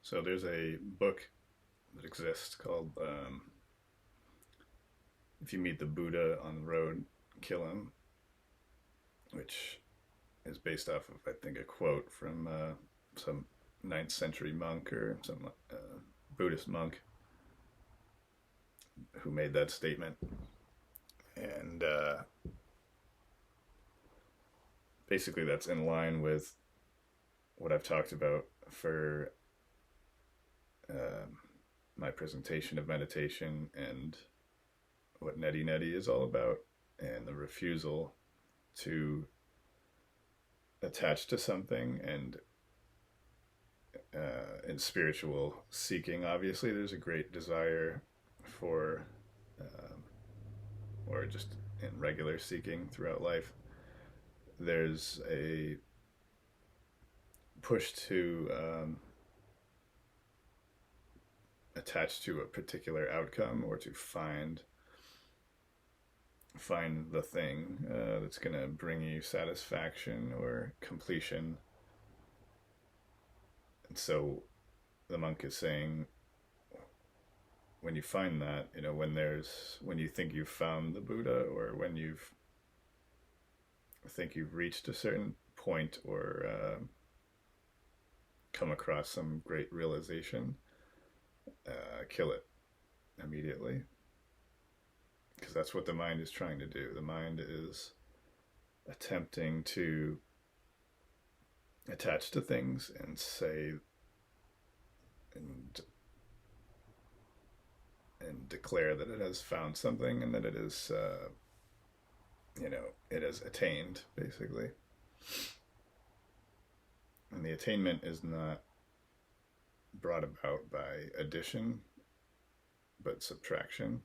So there's a book that exists called "If You Meet the Buddha on the Road, Kill Him," which is based off of, I think, a quote from some ninth century monk or some Buddhist monk who made that statement. And basically, that's in line with what I've talked about for um, my presentation of meditation and what neti neti is all about, and the refusal to attach to something. And in spiritual seeking, obviously, there's a great desire for, um, or just in regular seeking throughout life, there's a push to attach to a particular outcome, or to find the thing that's going to bring you satisfaction or completion. And so the monk is saying, when you find that, when you think you've found the Buddha, or when you've think you've reached a certain point, or come across some great realization, kill it immediately, because that's what the mind is trying to do. The mind is attempting to attach to things and say and declare that it has found something, and that it is it has attained, basically. And the attainment is not brought about by addition, but subtraction.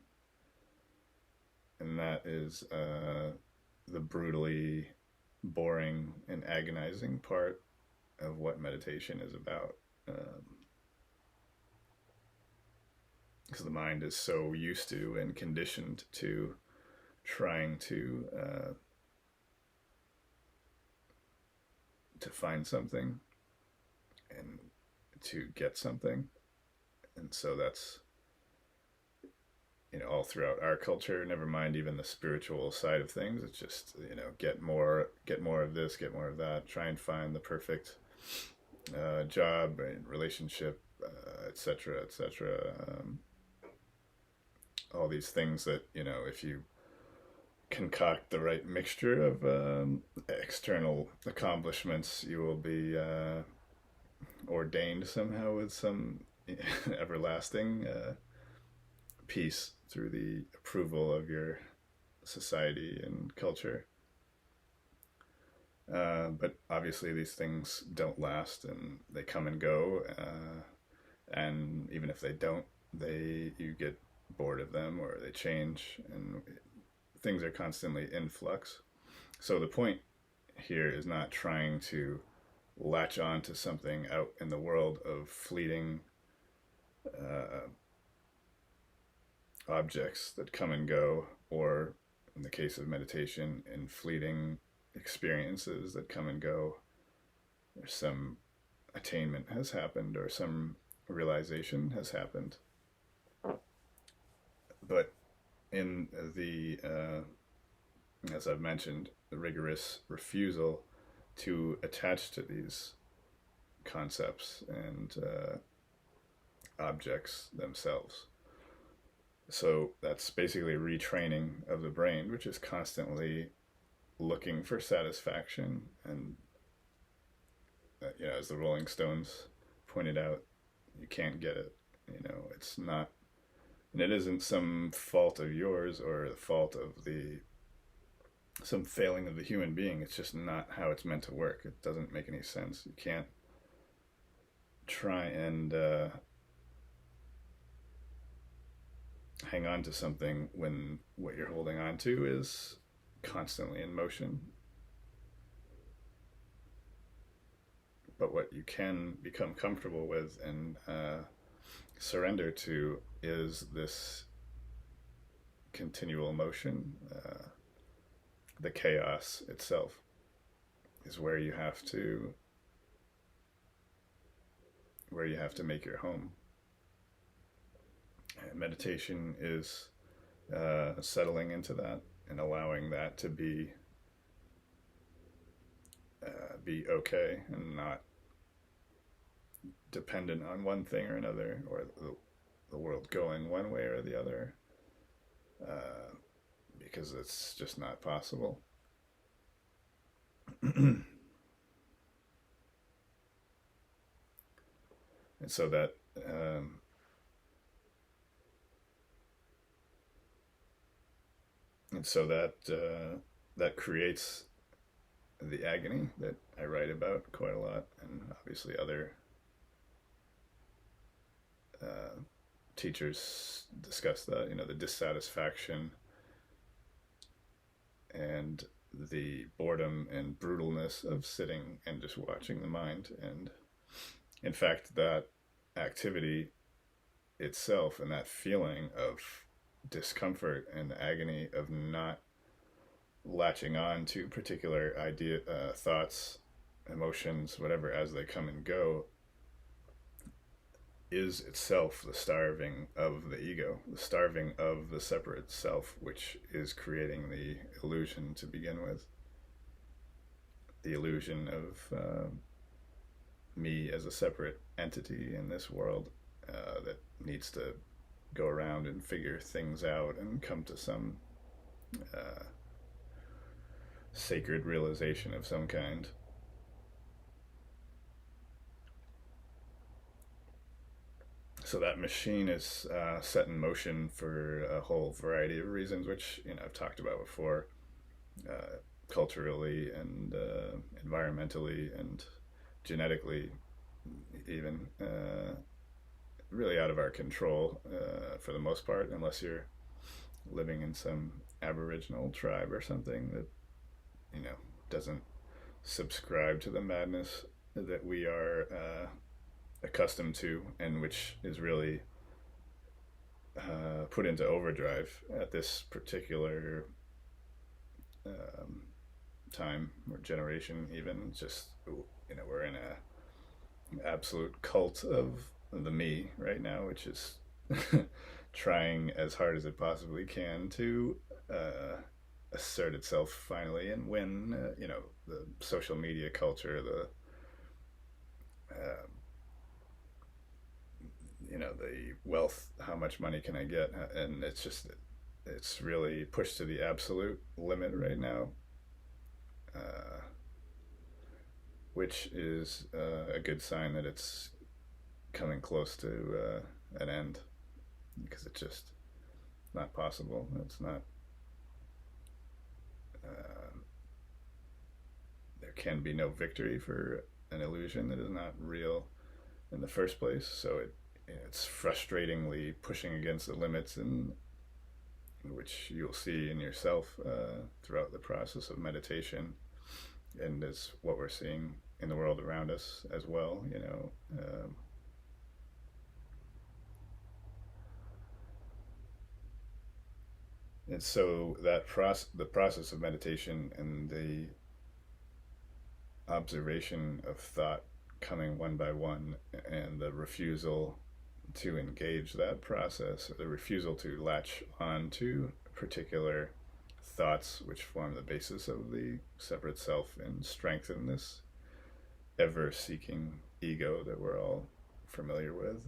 And that is the brutally boring and agonizing part of what meditation is about. Because the mind is so used to and conditioned to trying to find something and to get something. And so that's, all throughout our culture, never mind even the spiritual side of things. It's just, get more of this, get more of that, try and find the perfect job and relationship, etc., etc. All these things that, if you concoct the right mixture of external accomplishments, you will be ordained somehow with some everlasting peace through the approval of your society and culture. But obviously these things don't last, and they come and go. And even if they don't, you get bored of them, or they change, and things are constantly in flux. So the point here is not trying to latch on to something out in the world of fleeting objects that come and go, or in the case of meditation, in fleeting experiences that come and go. Or some attainment has happened, or some realization has happened. But in the, as I've mentioned, the rigorous refusal to attach to these concepts and objects themselves. So that's basically retraining of the brain, which is constantly looking for satisfaction. And as the Rolling Stones pointed out, you can't get it. It's not, and it isn't some fault of yours, or the fault of some failing of the human being. It's just not how it's meant to work. It doesn't make any sense. You can't try and hang on to something when what you're holding on to is constantly in motion. But what you can become comfortable with and surrender to is this continual motion. The chaos itself is where you have to where you have to make your home. And meditation is settling into that and allowing that to be okay and not dependent on one thing or another, or the world going one way or the other, because it's just not possible. And so that that creates the agony that I write about quite a lot, and obviously other teachers discuss that. The dissatisfaction and the boredom and brutalness of sitting and just watching the mind. And in fact, that activity itself and that feeling of discomfort and agony of not latching on to particular thoughts, emotions, whatever, as they come and go, is itself the starving of the ego, the starving of the separate self, which is creating the illusion to begin with. The illusion of me as a separate entity in this world that needs to go around and figure things out and come to some sacred realization of some kind. So that machine is set in motion for a whole variety of reasons, which I've talked about before, culturally and environmentally and genetically, even really out of our control for the most part, unless you're living in some Aboriginal tribe or something that doesn't subscribe to the madness that we are accustomed to, and which is really put into overdrive at this particular time or generation. Even just we're in a absolute cult of the me right now, which is trying as hard as it possibly can to assert itself finally and win. The social media culture, the the wealth, how much money can I get, and it's really pushed to the absolute limit right now, which is a good sign that it's coming close to an end, because it's just not possible. It's not. There can be no victory for an illusion that is not real in the first place. So it's frustratingly pushing against the limits, in which you'll see in yourself throughout the process of meditation, and is what we're seeing in the world around us as well. And so that the process of meditation and the observation of thought coming one by one, and the refusal to engage that process, the refusal to latch on to particular thoughts which form the basis of the separate self and strengthen this ever-seeking ego that we're all familiar with,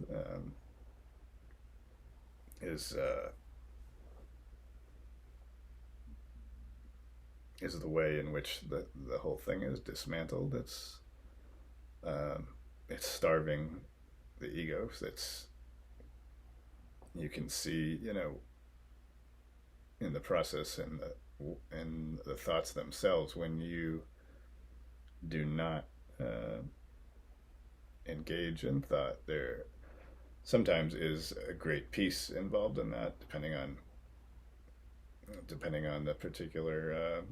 is the way in which the whole thing is dismantled. It's starving the ego. You can see, in the process and the thoughts themselves, when you do not engage in thought, there sometimes is a great peace involved in that, depending on the particular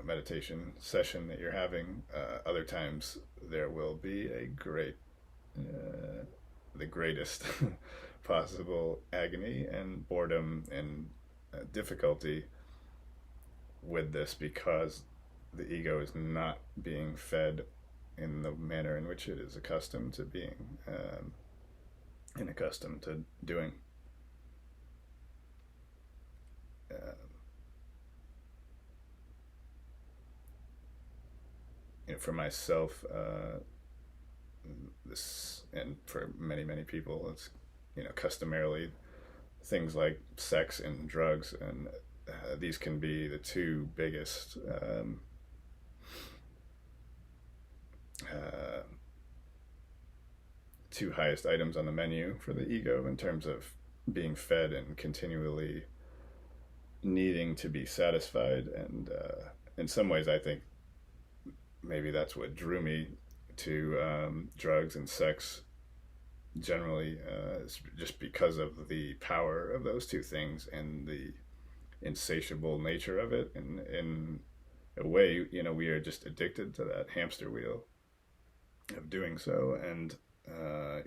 meditation session that you're having. Other times there will be the greatest possible agony and boredom and difficulty with this, because the ego is not being fed in the manner in which it is accustomed to being, and accustomed to doing. Um, for myself, this, and for many people, it's, customarily things like sex and drugs, and these can be the two biggest uh, two highest items on the menu for the ego in terms of being fed and continually needing to be satisfied. And in some ways, I think maybe that's what drew me to drugs and sex generally, just because of the power of those two things and the insatiable nature of it. And in a way, we are just addicted to that hamster wheel of doing so. And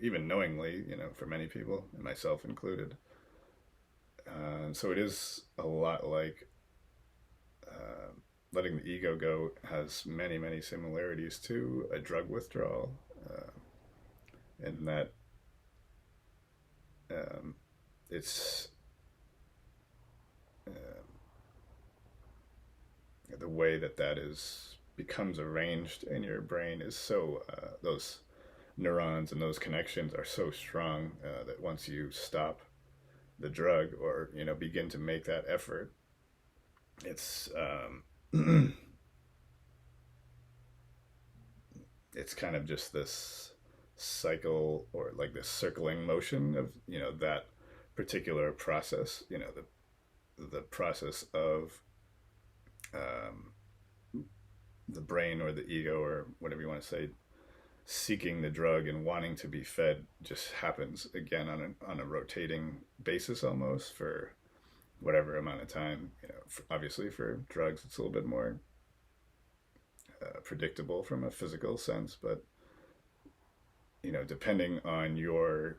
even knowingly, for many people, and myself included. So it is a lot like letting the ego go has many similarities to a drug withdrawal, in that it's the way that is becomes arranged in your brain is so those neurons and those connections are so strong, that once you stop the drug, or begin to make that effort, it's it's kind of just this cycle, or like this circling motion of that particular process, the process of um, the brain or the ego or whatever you want to say seeking the drug and wanting to be fed just happens again on a rotating basis, almost, for whatever amount of time. Obviously for drugs it's a little bit more predictable from a physical sense, but depending on your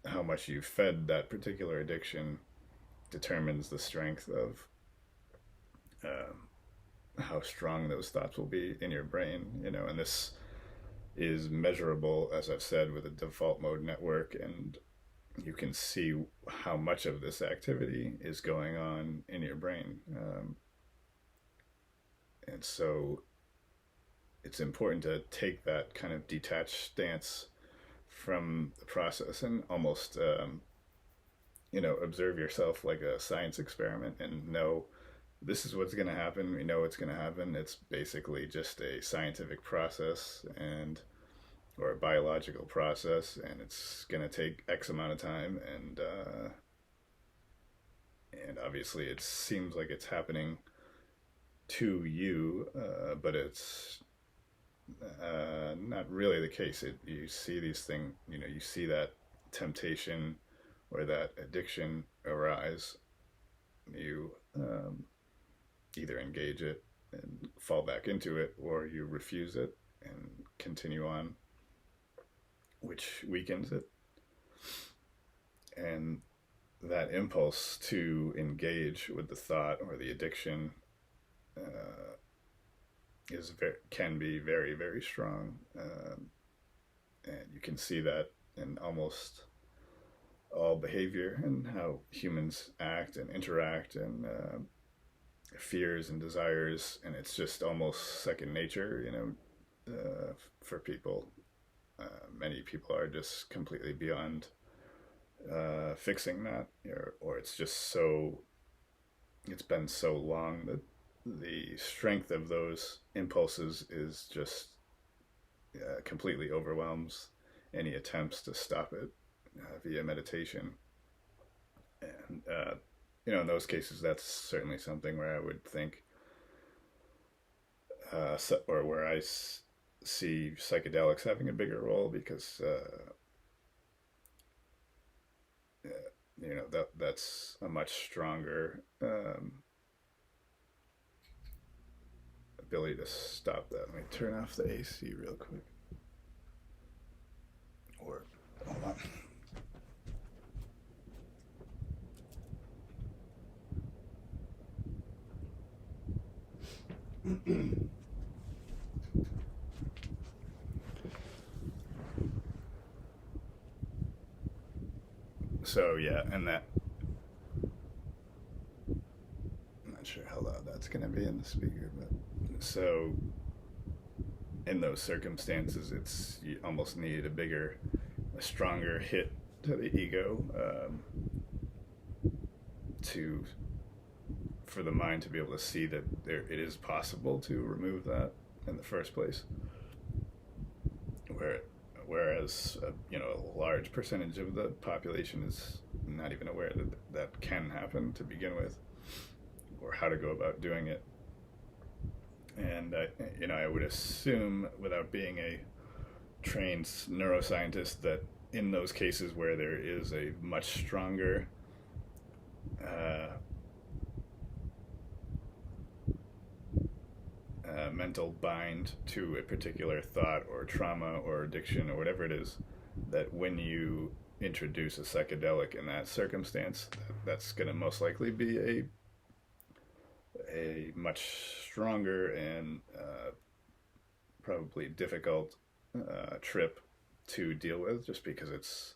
how much you fed that particular addiction determines the strength of how strong those thoughts will be in your brain. And this is measurable, as I've said, with a default mode network, and you can see how much of this activity is going on in your brain. And so it's important to take that kind of detached stance from the process and almost, observe yourself like a science experiment and know this is what's going to happen. We know what's going to happen. It's basically just a scientific process or a biological process, and it's going to take X amount of time. And obviously it seems like it's happening to you, but it's not really the case. You see these things, you see that temptation or that addiction arise. You either engage it and fall back into it, or you refuse it and continue on, which weakens it. And that impulse to engage with the thought or the addiction can be very strong, and you can see that in almost all behavior and how humans act and interact, and fears and desires, and it's just almost second nature, for people. Many people are just completely beyond fixing that, or it's just it's been so long that the strength of those impulses is just completely overwhelms any attempts to stop it via meditation. And in those cases, that's certainly something where I would think, or where I see psychedelics having a bigger role, because that's a much stronger ability to stop that. Let me turn off the AC real quick. Or hold on. So yeah, and that, I'm not sure how loud that's going to be in the speaker, but so in those circumstances, it's you almost need a stronger hit to the ego, to for the mind to be able to see that it is possible to remove that in the first place. Where, whereas a large percentage of the population is not even aware that that can happen to begin with, or how to go about doing it. And I would assume, without being a trained neuroscientist, that in those cases where there is a much stronger mental bind to a particular thought or trauma or addiction or whatever it is, that when you introduce a psychedelic in that circumstance, that's going to most likely be a much stronger and probably difficult trip to deal with, just because it's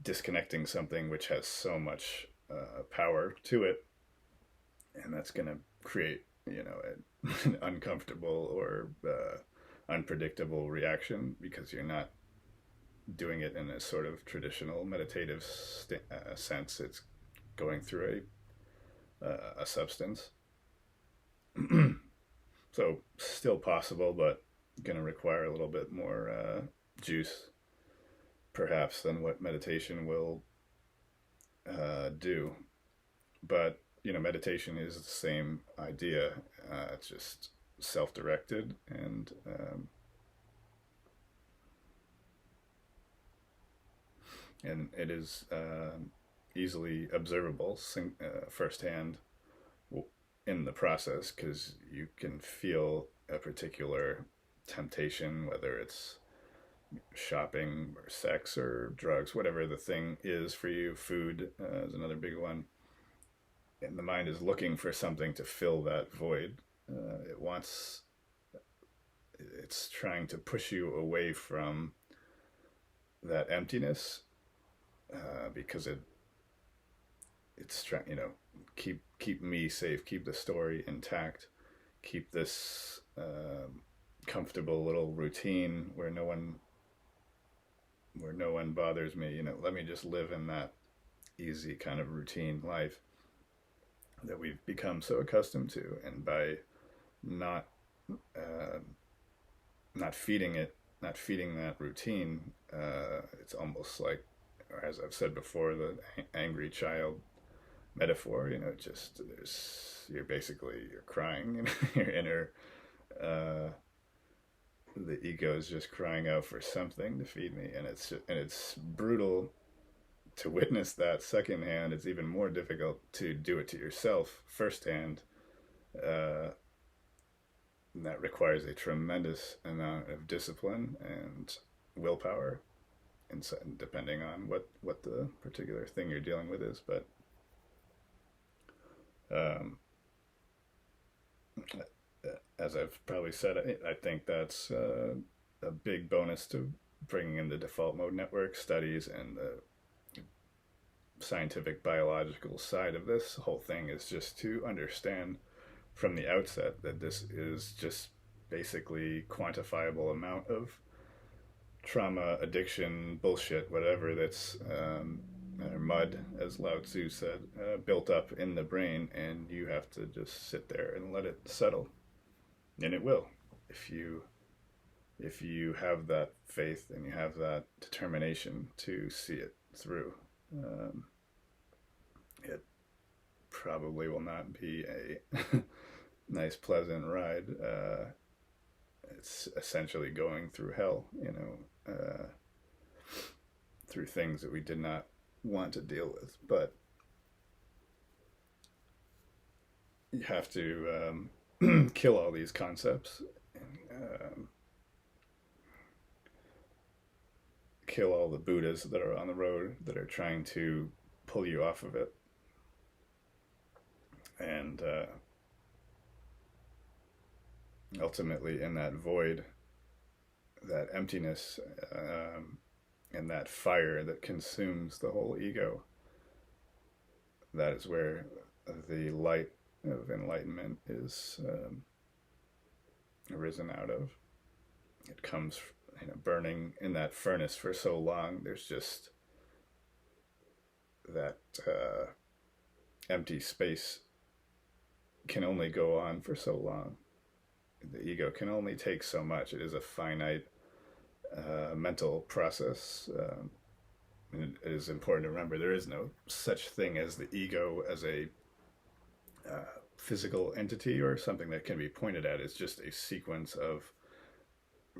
disconnecting something which has so much power to it, and that's going to create an uncomfortable or unpredictable reaction, because you're not doing it in a sort of traditional meditative sense. It's going through a substance. So still possible, but going to require a little bit more juice, perhaps, than what meditation will do. But meditation is the same idea. It's just self-directed, and it is easily observable firsthand in the process, because you can feel a particular temptation, whether it's shopping or sex or drugs, whatever the thing is for you. Food is another big one. And the mind is looking for something to fill that void. It's trying to push you away from that emptiness, because it's trying, keep me safe, keep the story intact, keep this comfortable little routine where no one bothers me. Let me just live in that easy kind of routine life that we've become so accustomed to. And by not feeding that routine, it's almost like, or as I've said before, the angry child metaphor. You're crying. Your inner the ego is just crying out for something to feed me, and it's brutal to witness that secondhand. It's even more difficult to do it to yourself firsthand. And that requires a tremendous amount of discipline and willpower, and depending on what the particular thing you're dealing with is. But as I've probably said, I think that's a big bonus to bringing in the default mode network studies and the scientific biological side of this whole thing, is just to understand from the outset that this is just basically quantifiable amount of trauma, addiction, bullshit, whatever, that's or mud, as Lao Tzu said, built up in the brain, and you have to just sit there and let it settle. And it will, if you have that faith and you have that determination to see it through. It probably will not be a nice, pleasant ride. It's essentially going through hell, through things that we did not want to deal with. But you have to kill all these concepts, and kill all the Buddhas that are on the road that are trying to pull you off of it. And ultimately, in that void, that emptiness, and that fire that consumes the whole ego, that is where the light of enlightenment is arisen out of. It comes, burning in that furnace for so long. There's just that empty space can only go on for so long. The ego can only take so much. It is a finite mental process. And it is important to remember there is no such thing as the ego as a physical entity or something that can be pointed at. It's just a sequence of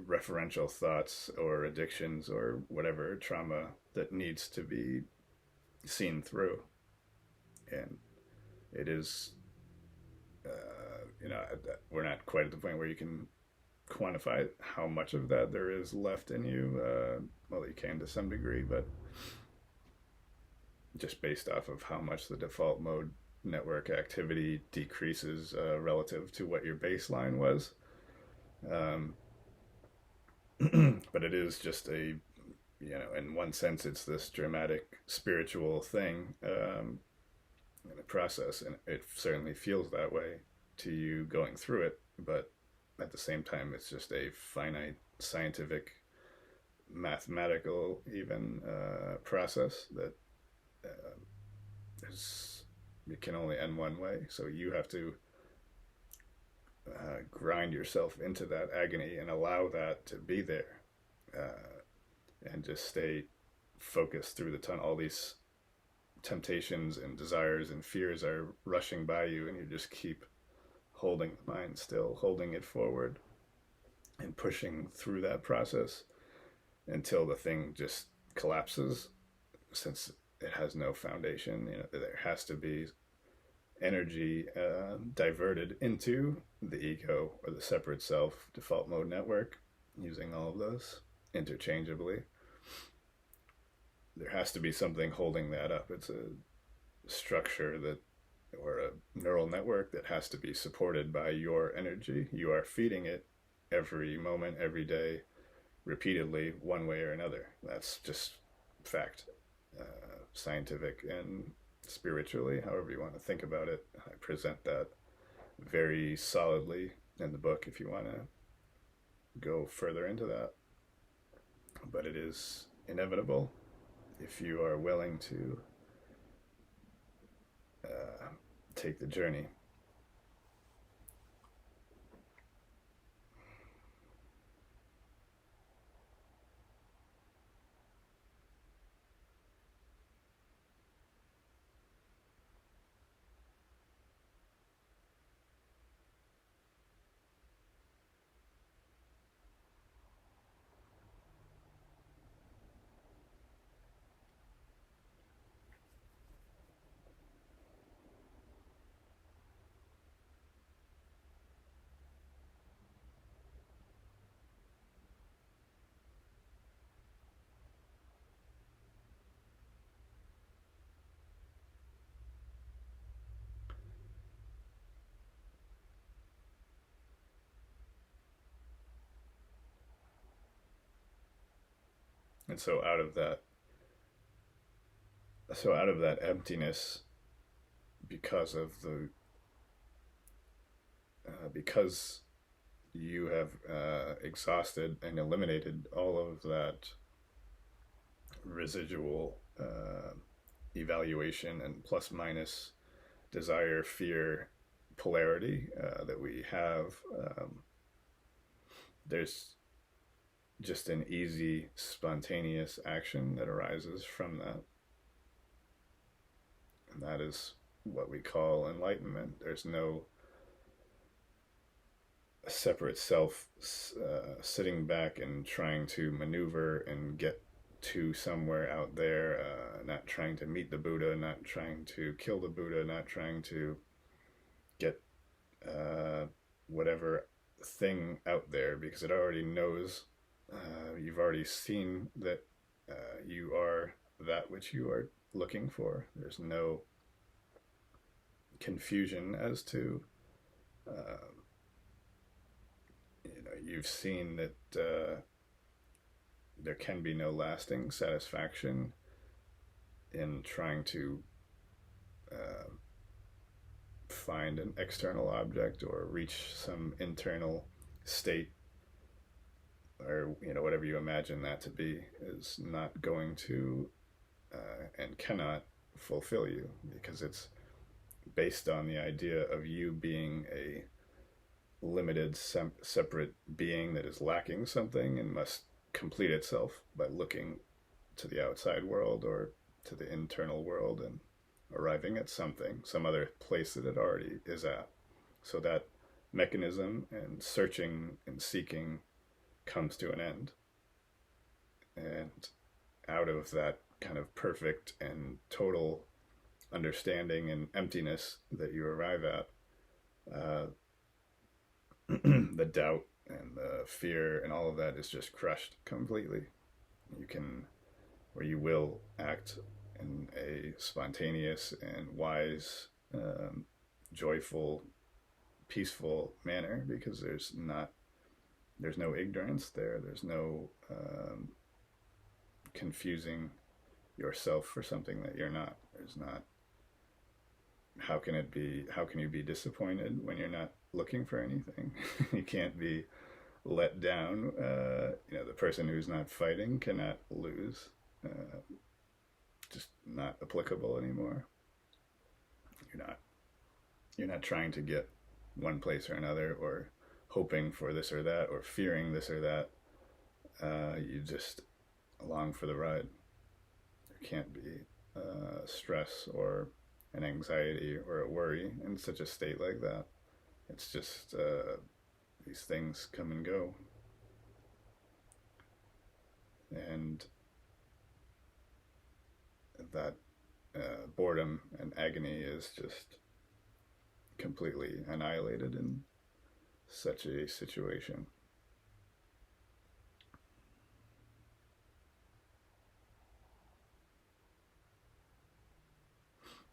referential thoughts or addictions or whatever trauma that needs to be seen through. And it is, we're not quite at the point where you can quantify how much of that there is left in you. Well, you can to some degree, but just based off of how much the default mode network activity decreases relative to what your baseline was. But it is just a, in one sense, it's this dramatic spiritual thing in the process, and it certainly feels that way to you going through it. But at the same time, it's just a finite, scientific, mathematical, even process that it can only end one way. So you have to grind yourself into that agony and allow that to be there, and just stay focused through the tunnel. All these temptations and desires and fears are rushing by you, and you just keep holding the mind still, holding it forward, and pushing through that process until the thing just collapses, since it has no foundation. There has to be energy diverted into the ego or the separate self default mode network, using all of those interchangeably. There has to be something holding that up. It's a structure that, or a neural network that has to be supported by your energy. You are feeding it every moment, every day, repeatedly, one way or another. That's just fact, scientific and spiritually, however you want to think about it. I present that very solidly in the book if you want to go further into that. But it is inevitable if you are willing to take the journey. And so out of that emptiness, because of the because you have exhausted and eliminated all of that residual evaluation and plus minus desire, fear, polarity that we have, there's just an easy, spontaneous action that arises from that. And that is what we call enlightenment. There's no separate self sitting back and trying to maneuver and get to somewhere out there, not trying to meet the Buddha, not trying to kill the Buddha, not trying to get whatever thing out there, because it already knows. You've already seen that you are that which you are looking for. There's no confusion as to, you've seen that there can be no lasting satisfaction in trying to uh, find an external object or reach some internal state, or whatever you imagine that to be, is not going to and cannot fulfill you, because it's based on the idea of you being a limited separate being that is lacking something and must complete itself by looking to the outside world or to the internal world and arriving at something, some other place that it already is at. So that mechanism and searching and seeking comes to an end. And out of that kind of perfect and total understanding and emptiness that you arrive at, the doubt and the fear and all of that is just crushed completely. You can, or you will act in a spontaneous and wise, joyful, peaceful manner, because there's no ignorance there. There's no confusing yourself for something that you're not. There's not. How can you be disappointed when you're not looking for anything? You can't be let down. The person who's not fighting cannot lose. Just not applicable anymore. You're not trying to get one place or another, or hoping for this or that, or fearing this or that. You just along for the ride. There can't be stress or an anxiety or a worry in such a state like that. It's just these things come and go. And that boredom and agony is just completely annihilated in such a situation.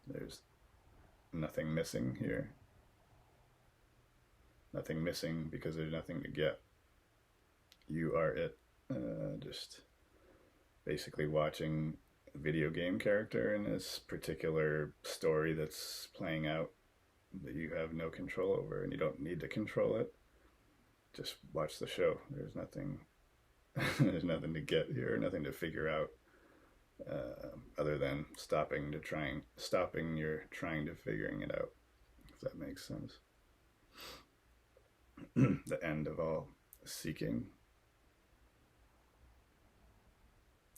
There's nothing missing here. Nothing missing because there's nothing to get. You are it. Just basically watching a video game character in this particular story that's playing out that you have no control over, and you don't need to control it. Just watch the show. There's nothing there's nothing to get here, nothing to figure out, other than stopping your trying to figuring it out, if that makes sense. The end of all seeking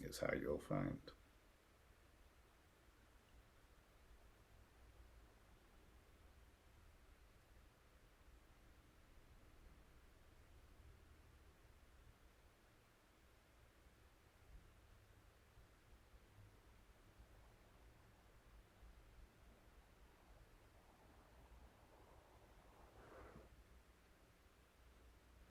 is how you'll find